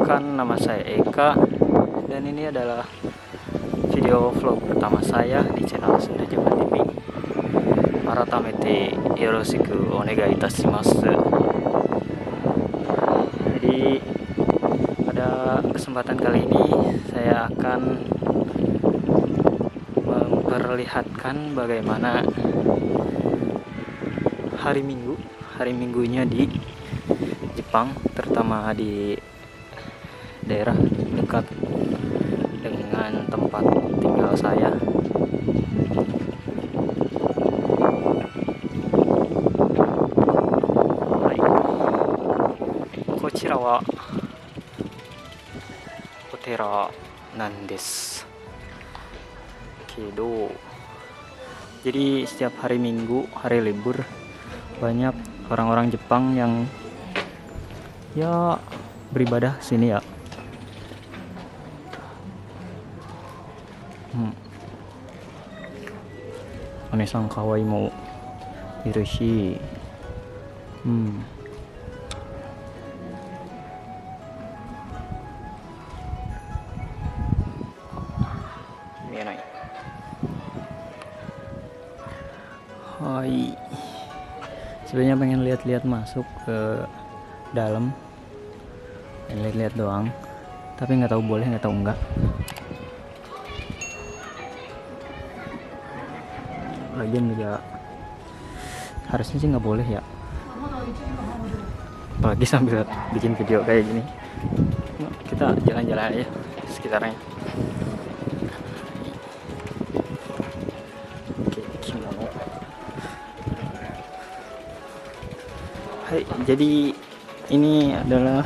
Perkenalkan, nama saya Eka dan ini adalah video vlog pertama saya di channel Sunda Japan TV. Aratamete yoroshiku onegai itashimasu. Jadi pada kesempatan kali ini saya akan memperlihatkan bagaimana hari minggunya di Jepang, terutama di daerah dekat dengan tempat tinggal saya. Hai. Kochira wa otera nan desu. Kedo. Jadi setiap hari Minggu, hari libur, banyak orang-orang Jepang yang ya beribadah sini ya. Onesan kawaii mo iru shi. Mienai. Hai. Sebenarnya pengen lihat-lihat masuk ke dalam, pengen lihat-lihat doang, tapi nggak tahu boleh nggak tahu enggak. Lagian juga harusnya sih nggak boleh ya, apalagi sambil bikin video kayak gini. Kita jalan-jalan aja sekitarnya. Oke, kimono. Hai, jadi ini adalah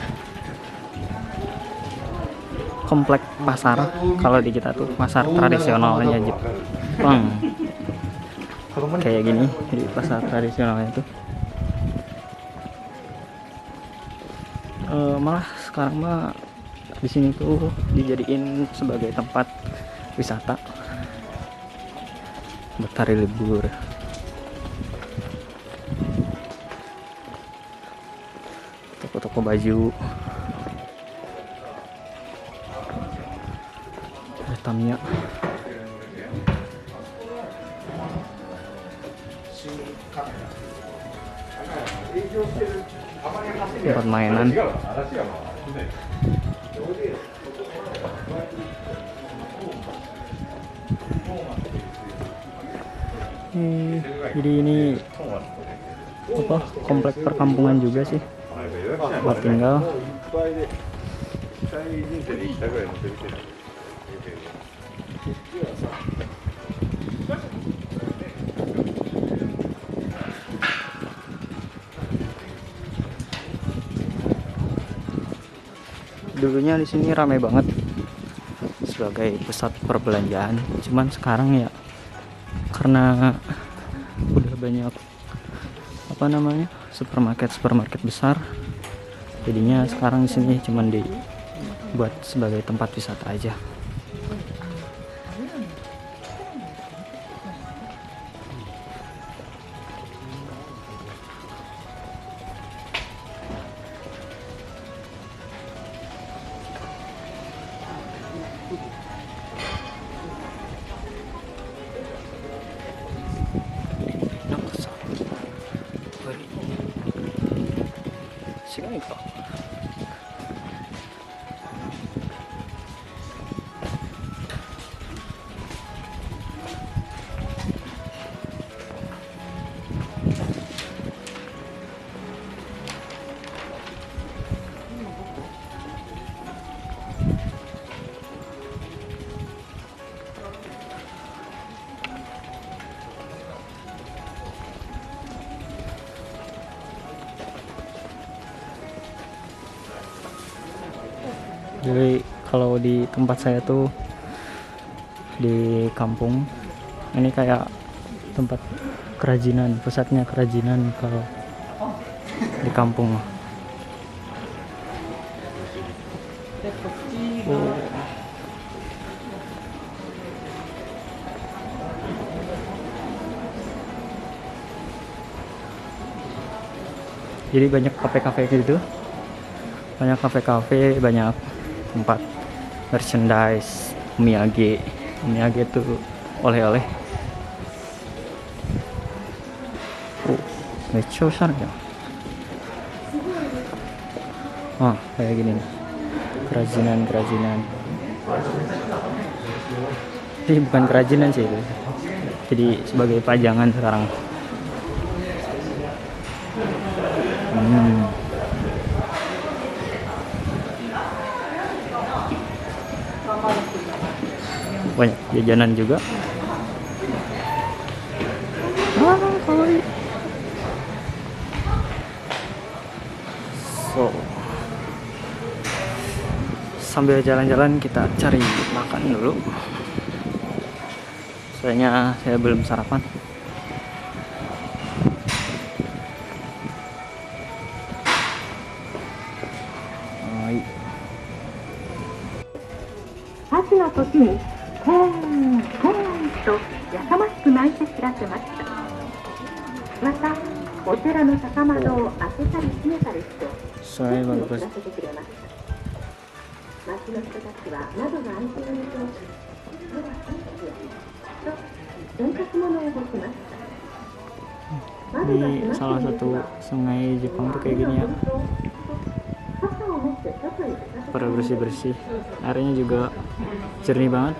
komplek pasar. Kalau di kita tuh pasar tradisionalnya Jepang. Kayak gini, di pasar tradisionalnya tuh. Malah sekarang mah di sini tuh dijadiin sebagai tempat wisata buat hari libur. Toko-toko baju, ada Tamiya. Tempat mainan. Jadi ini apa, komplek perkampungan juga sih buat tinggal. Dulunya di sini ramai banget sebagai pusat perbelanjaan, cuman sekarang ya karena udah banyak supermarket besar, jadinya sekarang di sini cuman dibuat sebagai tempat wisata aja. Jadi kalau di tempat saya tuh di kampung ini kayak tempat kerajinan, pusatnya kerajinan kalau di kampung. Jadi banyak kafe-kafe gitu banyak kafe-kafe, banyak tempat merchandise, omiyage tuh oleh-oleh. Mechosan ya. Kayak gini nih. Kerajinan. Ini bukan kerajinan sih itu. Jadi sebagai pajangan sekarang. Banyak jajanan juga. Kawaii. So, sambil jalan-jalan kita cari makan dulu. Soalnya saya belum sarapan. Hai. 秋の時にコーンとやかましく鳴いて知らせました。またお寺の高窓を開けたり閉めたりして知ら Bagus. せてくれました。町の人たちは窓が開いていると今日は天気よと洗濯物を干しました。 Di salah satu sungai Jepang tuh kayak gini ya, pada bersih-bersih, airnya juga jernih banget.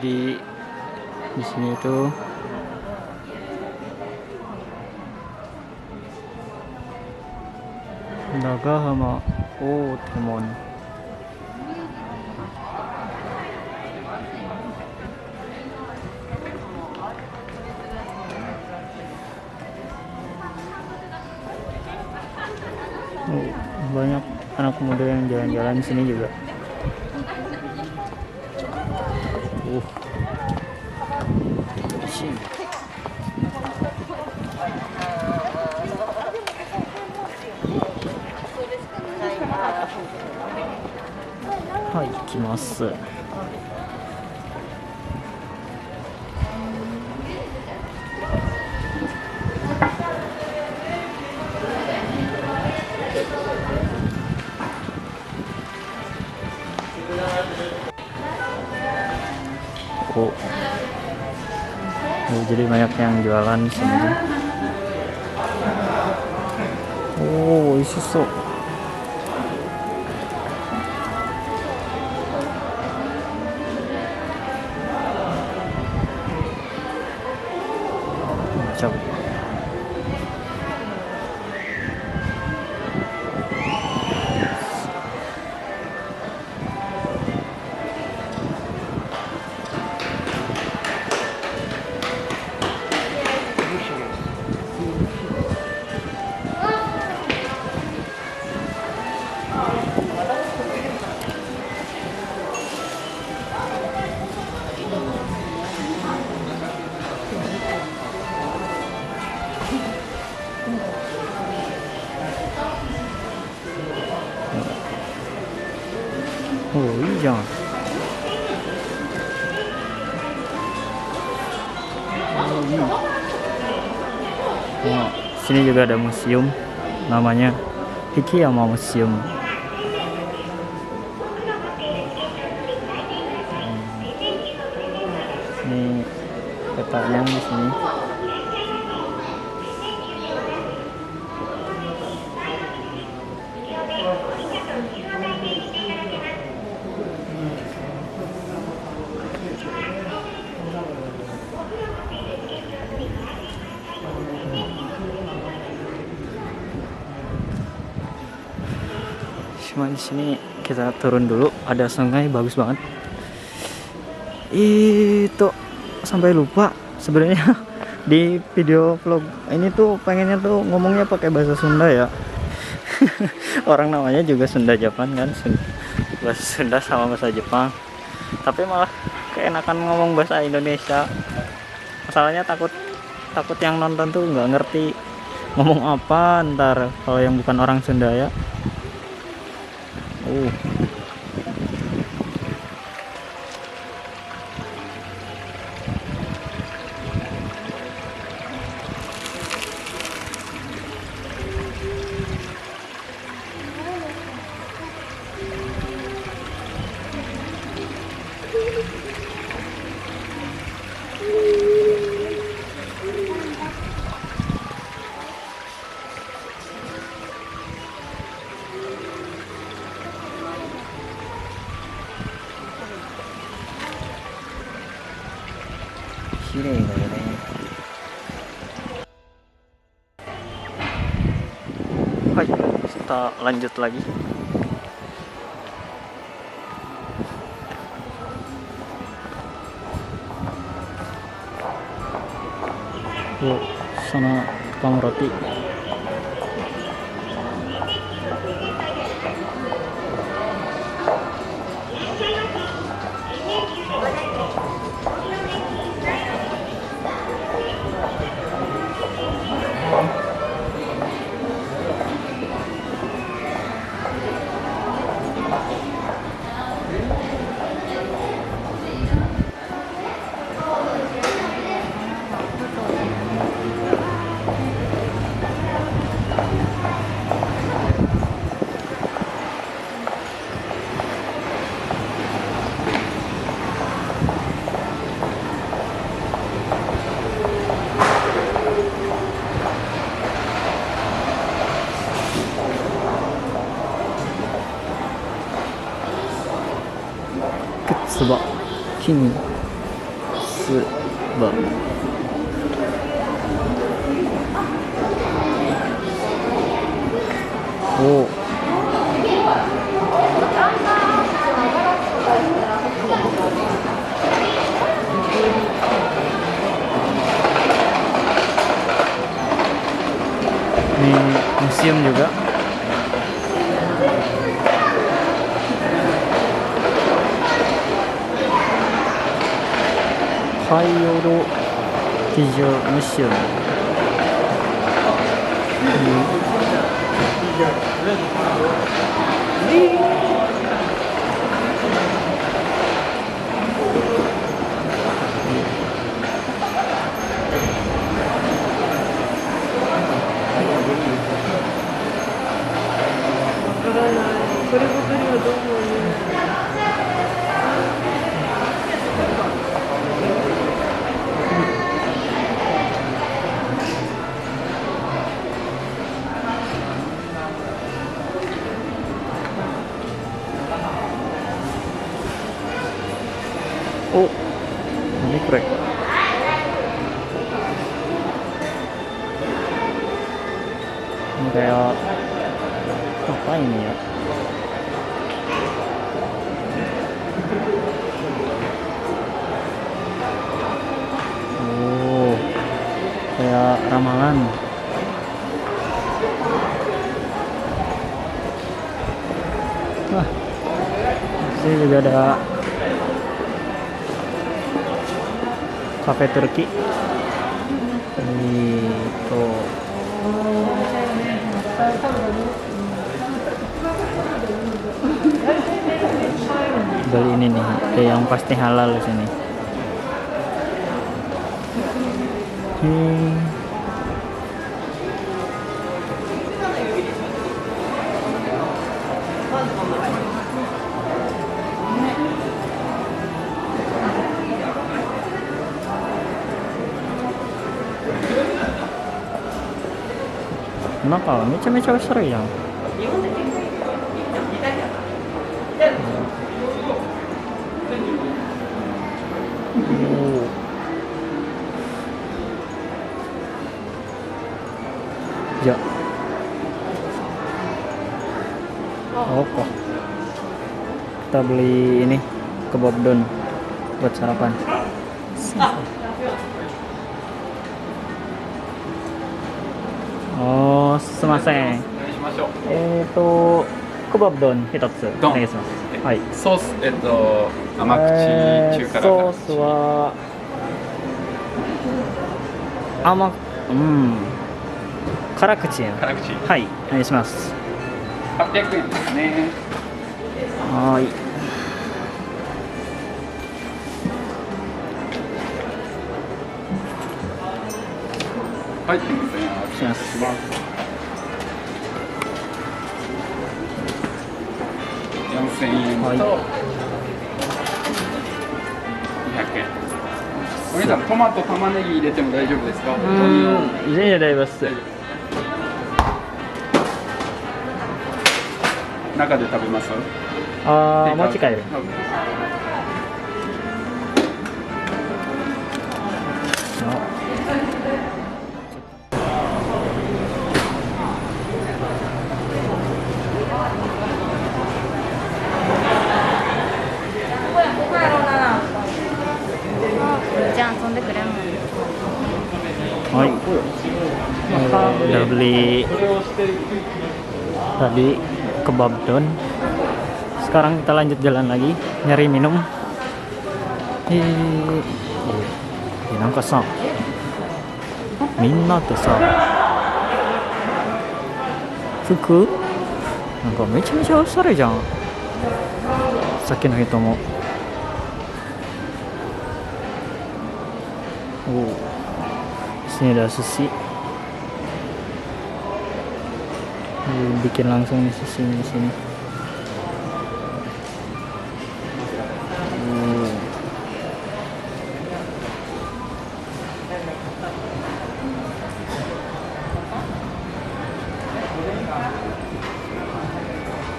Di sini tuh Nagahama Otemon. Banyak anak muda yang jalan-jalan di sini juga. Hai, 行きます。Jadi banyak yang jualan di sini. Oishishou. Mantap. Oh, いいじゃん。Sini juga ada museum, namanya Hikiyama Museum. Ini kotanya di sini. Cuma di sini kita turun dulu, ada sungai bagus banget. Itu sampai lupa sebenarnya di video vlog ini tuh pengennya tuh ngomongnya pakai bahasa Sunda ya. Orang namanya juga Sunda Jepang kan, bahasa Sunda sama bahasa Jepang. Tapi malah keenakan ngomong bahasa Indonesia. Masalahnya takut yang nonton tuh nggak ngerti ngomong apa ntar kalau yang bukan orang Sunda ya. Sini kayaknya. Hai, kita lanjut lagi. Sana tukang roti. Ketsuba King Suba. Oh, ini museum juga. Kaiyoro Kijou Museum. Oh, ini keren. Ini kayak apa ini ya? Oh, kayak ramalan. Wah, ini juga ada kafe Turki. Itu beli ini nih, yang pasti halal di sini. なんかめちゃめちゃおしゃれやん。Ya. Oke. Kita beli ini kebab don buat sarapan. Oh, sumimasen. しましょう。kebab don 一つお願いします。はい。ソース、甘口、中辛ソースは辛口やん。辛口。はい、お願いします。800円ですね。はーい。はい、すみません。お願いします。4000円とはい200円。お兄さん、トマト、玉ねぎ入れても大丈夫ですか？全然大丈夫です。中で食べます？持ち帰る。じゃあ遊んでくれんもん。はい。Udah beli tadi kebab don. Sekarang kita lanjut jalan lagi nyari minum.なんかさ、みんなってさ、服なんかめちゃめちゃおしゃれじゃん。さっきの人も。Sini ada sushi. Bikin langsung nih sushi di sini.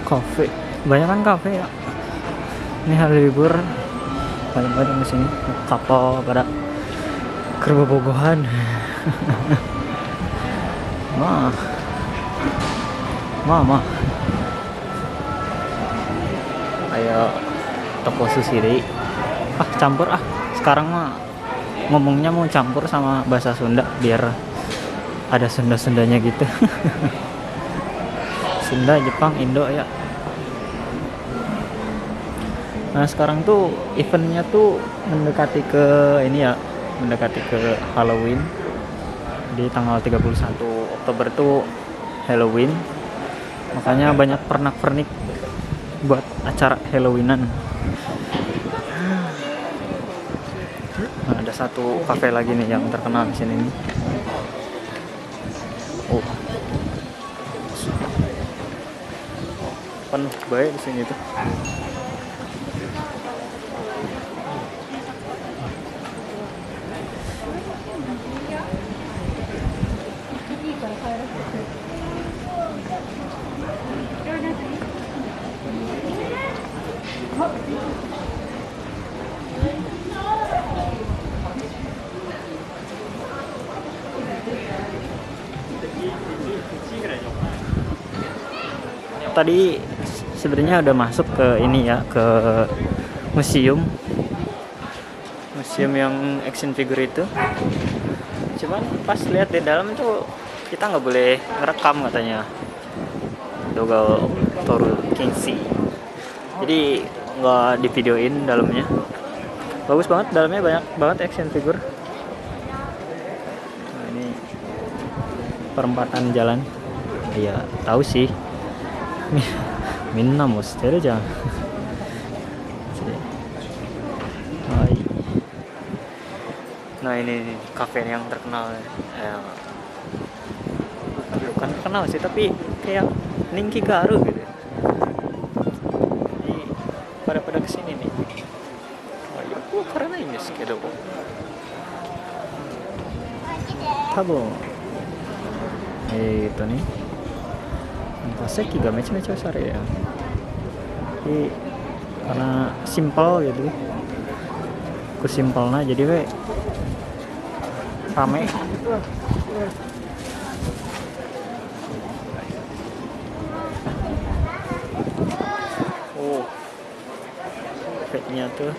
Kafe, banyak kan kafe ya. Ini hari libur, banyak-banyak di sini. Kapal pada kerbobogohan. Mama. Ayo toko sushi deh. Campur Sekarang mah ngomongnya mau campur sama bahasa Sunda biar ada Sunda-Sundanya gitu. Sunda, Jepang, Indo ya. Nah sekarang tuh eventnya tuh mendekati ke ini ya, mendekati ke Halloween. Di tanggal 31 Oktober tuh Halloween. Makanya banyak pernak-pernik buat acara Halloweenan. Nah, ada satu kafe lagi nih yang terkenal di sini nih. Penuh baik di sini tuh. Tadi sebenarnya udah masuk ke ini ya, ke museum yang action figure itu. Cuman pas lihat di dalam tuh kita nggak boleh ngerekam katanya. Dogal Toru Kingsi. Jadi nggak divideoin dalamnya. Bagus banget, dalamnya banyak banget action figure. Nah, ini perempatan jalan. Ya tahu sih. Minna mau shiteru jangan. Hai. Nah ini kafe yang terkenal. Bukan terkenal sih, tapi kayak Ninki Garu gitu. Jadi pada kesini nih. Yoku wakaranaiんですけど。多分 itu nih tasek juga macam-macam sari ya. Jadi karena simpel gitu ku simpelnya jadi we rame. Oh kayaknya tuh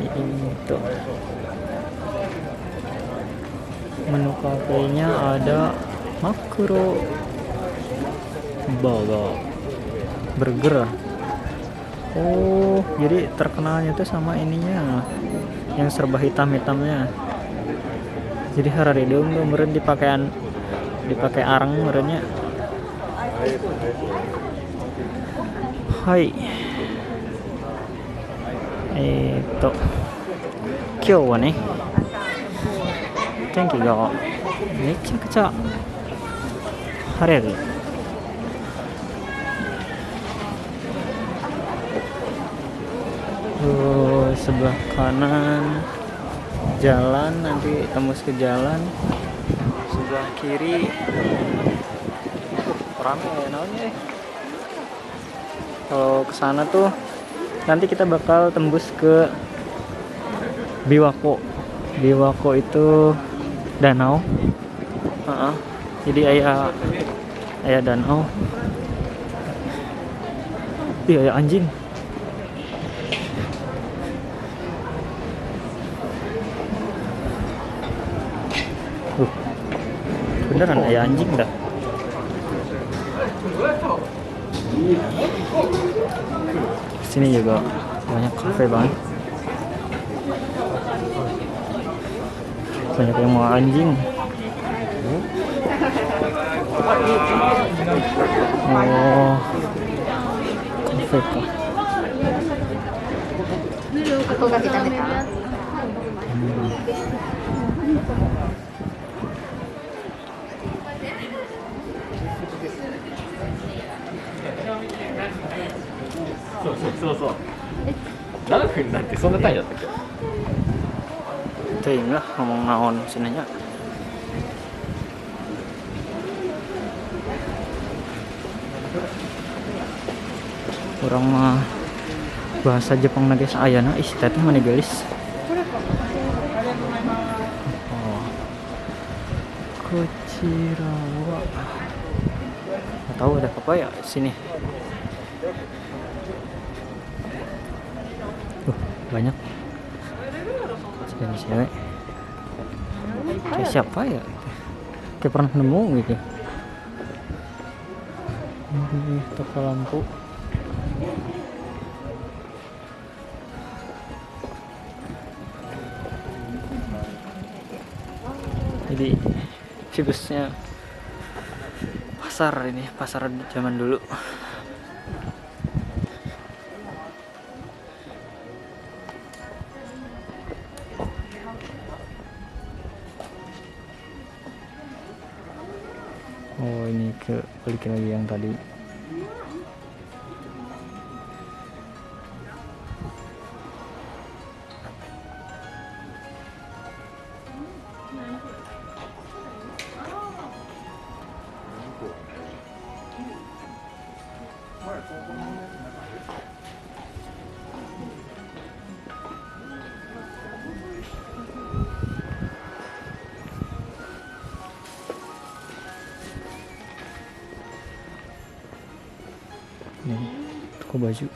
itu menu kafenya ada makro burger. Oh jadi terkenalnya tuh sama ininya yang serba hitamnya. Jadi hararideung tuh meureun dipakai arang meureunnya. Hai itu今日はね天気がめちゃくちゃ晴れる。Sebelah kanan jalan, nanti tembus ke jalan. Sebelah kiri rame ya namanya. Kalau ke sana tuh nanti kita bakal tembus ke Biwako. Biwako itu danau. Jadi ayah danau. Iya ayah anjing. Beneran ayah anjing dah. Sini juga banyak kafe banget. Banyak yang mau anjing. Oh, kafe kah? Ting lah ngomong naon sinanya. Orang mah bahasa Jepang nage saayana ih teh mana gelis. Oh. Kochirawa. Nggak tahu ada apa ya sini. Banyak cewek. Kayak siapa ya? Kayak pernah nemu gitu. Ini toko lampu. Jadi situsnya pasar ini, pasar zaman dulu. Oh ini ke balikin lagi yang tadi. Nih, toko baju.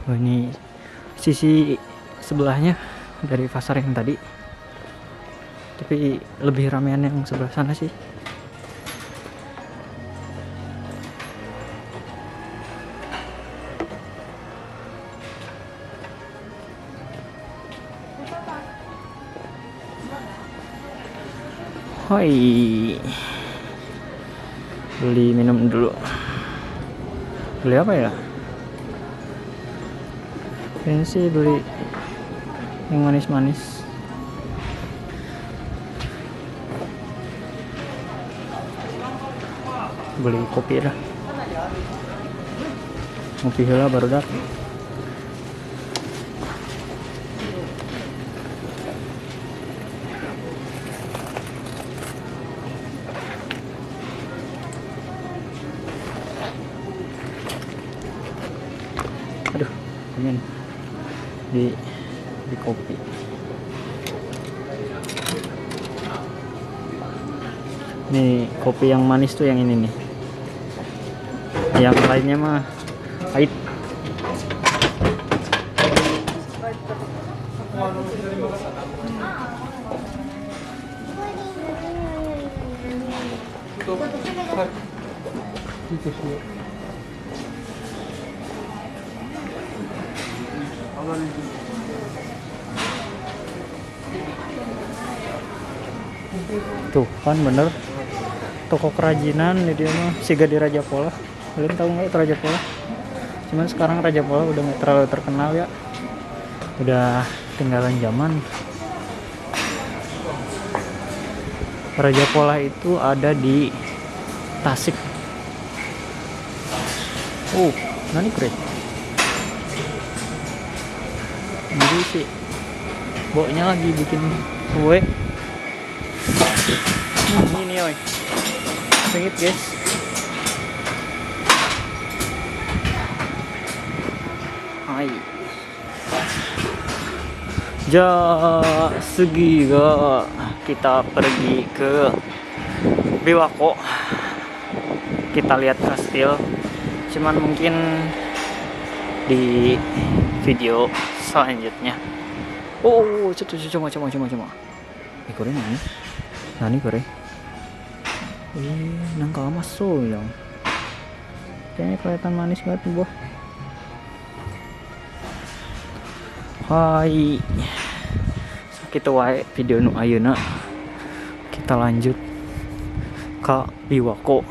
Oh ini sisi sebelahnya dari pasar yang tadi. Tapi lebih ramean yang sebelah sana sih. Hai, beli minum dulu. Beli apa ya? Kayaknya sih beli yang manis-manis. Beli kopi lah. Ngopi heula baru dak. kopinya nih. Di kopi. Nih kopi yang manis tuh yang ini nih. Yang lainnya mah pahit. Tuh kan bener, toko kerajinan di dia mah siga di Raja Pola. Kalian tahu nggak itu Raja Pola? Cuman sekarang Raja Pola udah nggak terlalu terkenal ya, udah tinggalan zaman. Raja Pola itu ada di Tasik. Nani keren. Jadi sih boknya lagi bikin kue. Ini oi. Sengit guys. Hai. Segi ga kita pergi ke Biwako. Kita lihat kastil. Cuman mungkin di video selanjutnya. Cuma. Kore nani kore? Nangka masuk yang. Kayaknya kelihatan manis banget nih, Boh. Hai. Sakitu wae video nu ayeuna. Kita lanjut ke Biwako.